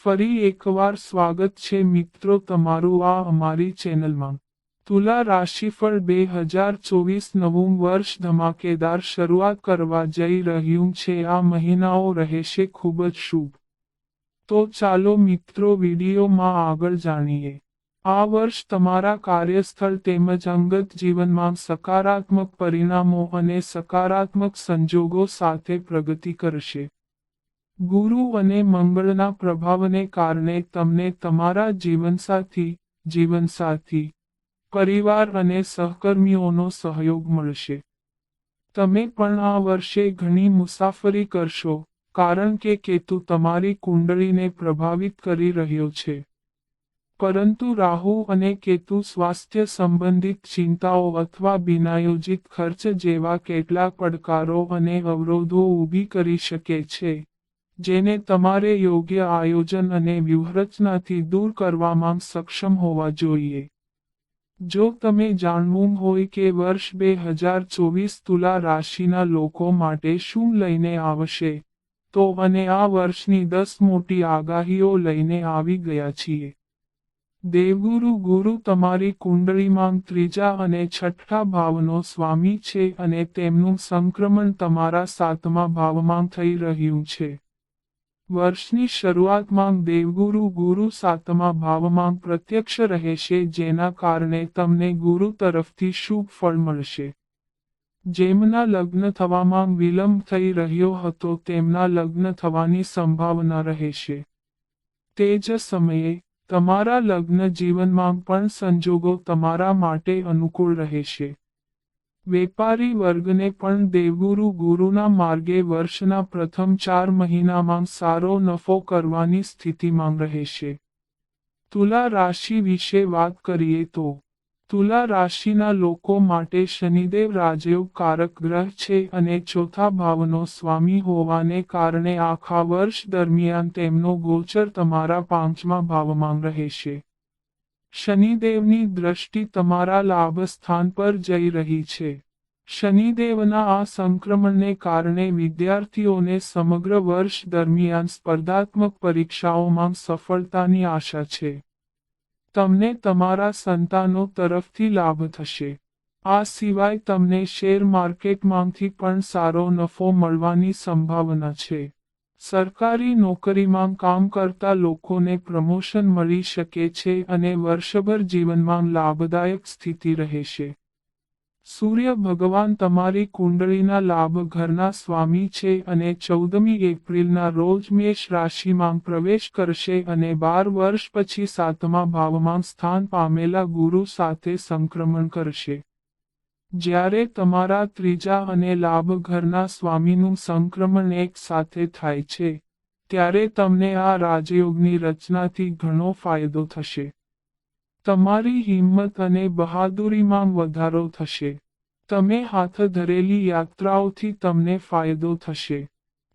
ફરી એકવાર સ્વાગત છે મિત્રો તમારું આ અમારી ચેનલમાં। તુલા રાશિફળ 2024 નવું વર્ષ ધમાકેદાર શરૂઆત કરવા જઈ રહ્યું છે। આ મહિનાઓ રહેશે ખૂબ જ શુભ। તો ચાલો મિત્રો વિડીયોમાં આગળ જાણીએ। આ વર્ષ તમારા કાર્યસ્થળ તેમજ અંગત જીવનમાં સકારાત્મક પરિણામો અને સકારાત્મક સંજોગો સાથે પ્રગતિ કરશે। ગુરુ અને મંગળના પ્રભાવને કારણે તમને તમારા જીવનસાથી, પરિવાર અને સહકર્મીઓનો સહયોગ મળશે। તમે પણ આ વર્ષે ઘણી મુસાફરી કરશો, કારણ કે કેતુ તમારી કુંડળીને પ્રભાવિત કરી રહ્યો છે। પરંતુ રાહુ અને કેતુ સ્વાસ્થ્ય સંબંધિત ચિંતાઓ અથવા બિનઆયોજિત ખર્ચ જેવા કેટલાક પડકારો અને અવરોધો ઊભી કરી શકે છે, જેને તમારે યોગ્ય આયોજન અને વ્યૂહરચનાથી દૂર કરવામાં સક્ષમ હોવા જોઈએ। જો તમે જાણવું હોય કે વર્ષ 2024 તુલા રાશિના લોકો માટે શું લઈને આવશે, તો અને આ વર્ષની 10 મોટી આગાહીઓ લઈને આવી ગયા છીએ। દેવગુરુ ગુરુ તમારી કુંડળીમાં ત્રીજા અને છઠ્ઠા ભાવનો સ્વામી છે અને તેમનું સંક્રમણ તમારા 7મા ભાવમાં થઈ રહ્યું છે। વર્ષની શરૂઆતમાં દેવગુરુ ગુરુ 7મા ભાવમાં પ્રત્યક્ષ રહેશે, જેના કારણે તમને ગુરુ તરફથી શુભ ફળ મળશે। જેમના લગ્ન થવામાં વિલંબ થઈ રહ્યો હતો તેમના લગ્ન થવાની સંભાવના રહેશે। તે જ સમયે તમારા લગ્ન જીવનમાં પણ સંજોગો તમારા માટે અનુકૂળ રહેશે। વેપારી વર્ગને પણ દેવગુરુ ગુરુના માર્ગે વર્ષના પ્રથમ 4 મહિનામાં સારો નફો કરવાની સ્થિતિમાં રહેશે। તુલા રાશિ વિશે વાત કરીએ તો તુલા રાશિના લોકો માટે શનિદેવ રાજયોગકારક ગ્રહ છે અને ચોથા ભાવનો સ્વામી હોવાને કારણે આખા વર્ષ દરમિયાન તેમનો ગોચર તમારા 5મા ભાવમાં રહેશે। શનિદેવની દ્રષ્ટિ તમારા લાભ સ્થાન પર જઈ રહી છે। શનિદેવના આ સંક્રમણને કારણે વિદ્યાર્થીઓને સમગ્ર વર્ષ દરમિયાન સ્પર્ધાત્મક પરીક્ષાઓમાં સફળતાની આશા છે। તમને તમારા સંતાનો તરફથી લાભ થશે। આ સિવાય તમને શેર માર્કેટમાંથી પણ સારો નફો મળવાની સંભાવના છે। સરકારી નોકરીમાં કામ કરતા લોકોને પ્રમોશન મળી શકે છે અને વર્ષભર જીવનમાં લાભદાયક સ્થિતિ રહેશે। સૂર્ય ભગવાન તમારી કુંડળીના લાભ ઘરના સ્વામી છે અને 14મી એપ્રિલના રોજ મેષ રાશિમાં પ્રવેશ કરશે અને 12 વર્ષ પછી 7મા ભાવમાં સ્થાન પામેલા ગુરુ સાથે સંક્રમણ કરશે। જ્યારે તમારા ત્રીજા અને લાભ ઘરના સ્વામીનું સંક્રમણ એક સાથે થાય છે, ત્યારે તમને આ રાજયોગની રચનાથી ઘણો ફાયદો થશે। તમારી હિંમત અને બહાદુરીમાં વધારો થશે। તમે હાથ ધરેલી યાત્રાઓથી તમને ફાયદો થશે।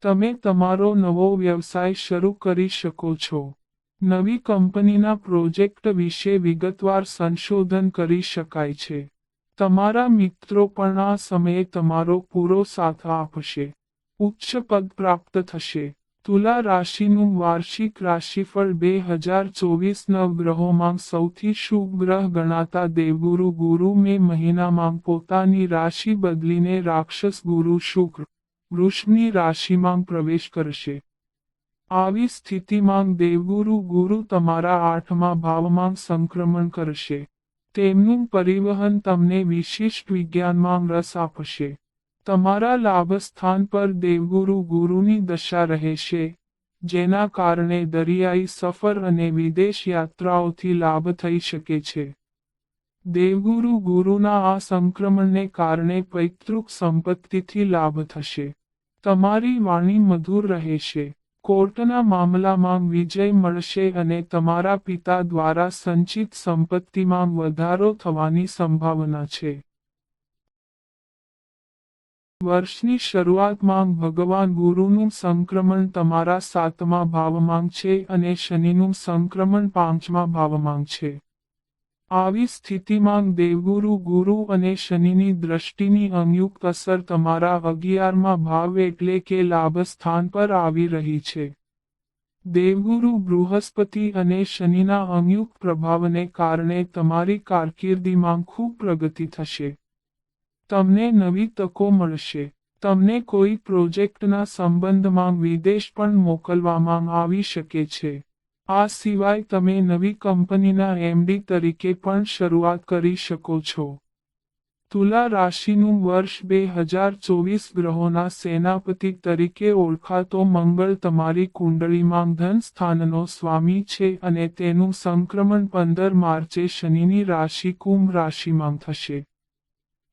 તમે તમારો નવો વ્યવસાય શરૂ કરી શકો છો। નવી કંપનીના પ્રોજેક્ટ વિશે વિગતવાર સંશોધન કરી શકાય છે। તમારા મિત્રો પણ આ સમયે તમારો પૂરો સાથ આપશે। ઉચ્ચ પદ પ્રાપ્ત થશે। તુલા રાશિનું વાર્ષિક રાશિફળ 2024 નવગ્રહોમાં સૌથી શુભ ગ્રહ ગણાતા દેવગુરુ ગુરુ મે મહિનામાં પોતાની રાશિ બદલીને રાક્ષસ ગુરુ શુક્ર વૃષભની રાશિમાં પ્રવેશ કરશે। આવી સ્થિતિમાં દેવગુરુ ગુરુ તમારા 8મા ભાવમાં સંક્રમણ કરશે। તેમનું પરિવહન તમને વિશિષ્ટ વિજ્ઞાનમાં રસ આપશે। તમારા લાભ સ્થાન પર દેવગુરુ ગુરુની દશા રહેશે, જેના કારણે દરિયાઈ સફર અને વિદેશ યાત્રાઓથી લાભ થઈ શકે છે। દેવગુરુ ગુરુના આ સંક્રમણને કારણે પૈતૃક સંપત્તિથી લાભ થશે। તમારી વાણી મધુર રહેશે। કોર્ટના મામલામાં વિજય મળશે અને તમારા પિતા દ્વારા સંચિત સંપત્તિમાં વધારો થવાની સંભાવના છે। વર્ષની શરૂઆતમાં ભગવાન ગુરુનું સંક્રમણ તમારા 7મા ભાવમાં છે અને શનિનું સંક્રમણ 5મા ભાવમાં છે। આવી સ્થિતિમાં દેવગુરુ ગુરુ અને શનિની દ્રષ્ટિની સંયુક્ત અસર તમારા 11મા ભાવ એટલે કે લાભ સ્થાન પર આવી રહી છે। દેવગુરુ બૃહસ્પતિ અને શનિના સંયુક્ત પ્રભાવને કારણે તમારી કારકિર્દીમાં ખૂબ પ્રગતિ થશે. તમને નવી તકો મળશે. તમને કોઈ પ્રોજેક્ટના સંબંધમાં વિદેશ પણ મોકલવામાં આવી શકે છે. આ સિવાય તમે નવી કંપનીના એમડી તરીકે પણ શરૂઆત કરી શકો છો. તુલા રાશિનું વર્ષ 2024 ગ્રહોના સેનાપતિ તરીકે ઓળખાતો મંગળ તમારી કુંડળીમાં ધન સ્થાનનો સ્વામી છે અને તેનું સંક્રમણ 15 માર્ચે શનિની રાશિ કુંભ રાશિમાં થશે.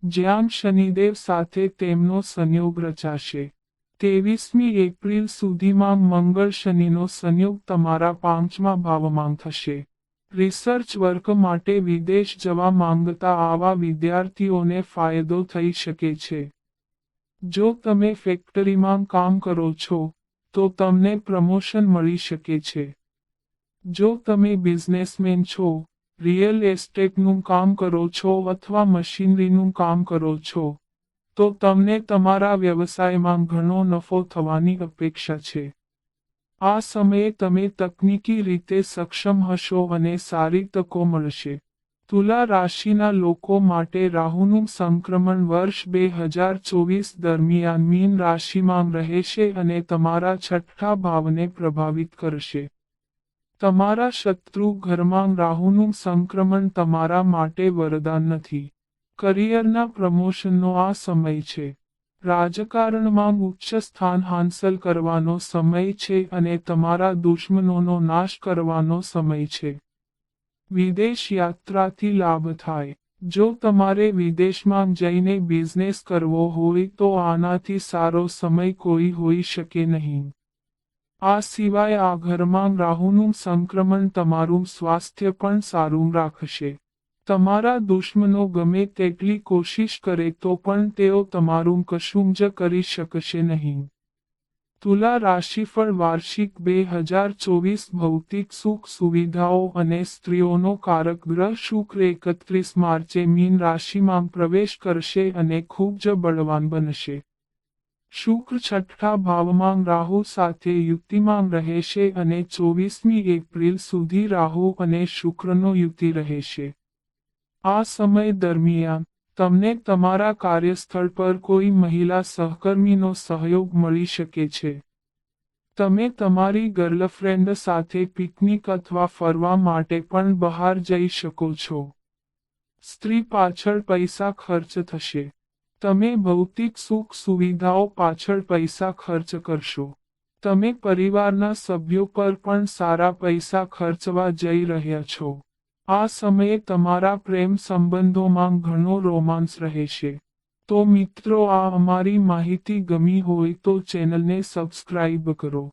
જ્યાં શનિદેવ સાથે તેમનો સંયોગ રચાશે. 23મી એપ્રિલ સુધીમાં મંગળ શનિનો સંયોગ તમારા 5મા ભાવમાં થશે. રિસર્ચ વર્ક માટે વિદેશ જવા માંગતા આવા વિદ્યાર્થીઓને ફાયદો થઈ શકે છે. જો તમે ફેક્ટરીમાં કામ કરો છો, તો તમને પ્રમોશન મળી શકે છે. જો તમે બિઝનેસમેન છો, રિયલ એસ્ટેટનું કામ કરો છો અથવા મશીનરીનું કામ કરો છો, તો તમને તમારા વ્યવસાયમાં ઘણો નફો થવાની અપેક્ષા છે. આ સમયે તમે તકનીકી રીતે સક્ષમ હશો અને સારી તકો મળશે. તુલા રાશિના લોકો માટે રાહુનું સંક્રમણ વર્ષ 2024 દરમિયાન મીન રાશિમાં રહેશે અને તમારા 6ઠા ભાવને પ્રભાવિત કરશે. તમારા શત્રુ ઘરમાં રાહુનું સંક્રમણ તમારા માટે વરદાન નથી. કરિયરના પ્રમોશનનો આ સમય છે. રાજકારણમાં ઉચ્ચ સ્થાન હાંસલ કરવાનો સમય છે અને તમારા દુશ્મનોનો નાશ કરવાનો સમય છે. વિદેશ યાત્રાથી લાભ થાય. જો તમારે વિદેશમાં જઈને બિઝનેસ કરવો હોય તો આનાથી સારો સમય કોઈ હોઈ શકે નહીં. આ સિવાય આ ઘરમાં રાહુનું સંક્રમણ તમારું સ્વાસ્થ્ય પણ સારું રાખશે. તમારા દુશ્મનો ગમે તેટલી કોશિશ કરે તો પણ તેઓ તમારું કશું જ કરી શકશે નહીં. તુલા રાશિફળ વાર્ષિક 2024 ભૌતિક સુખ સુવિધાઓ અને સ્ત્રીઓનો કારક ગ્રહ શુક્ર 31 માર્ચે મીન રાશિમાં પ્રવેશ કરશે અને ખૂબ જ બળવાન બનશે. શુક્ર 6ઠા ભાવમાં રાહુ સાથે યુતિમાં રહેશે અને 24મી એપ્રિલ સુધી રાહુ અને શુક્રનો યુતિ રહેશે. આ સમય દરમિયાન તમને તમારા કાર્યસ્થળ પર કોઈ મહિલા સહકર્મીનો સહયોગ મળી શકે છે. તમે તમારી ગર્લફ્રેન્ડ સાથે પિકનિક અથવા ફરવા માટે પણ બહાર જઈ શકો છો. સ્ત્રી પાછળ પૈસા ખર્ચ થશે. તમે ભૌતિક સુખ સુવિધાઓ પાછળ પૈસા ખર્ચ કરશો. તમે પરિવારના સભ્યો પર પણ સારા પૈસા ખર્ચવા જઈ રહ્યા છો. આ સમયે તમારા પ્રેમ સંબંધોમાં ઘણો રોમાંસ રહેશે. તો મિત્રો, આ અમારી માહિતી ગમી હોય તો ચેનલને સબસ્ક્રાઇબ કરો.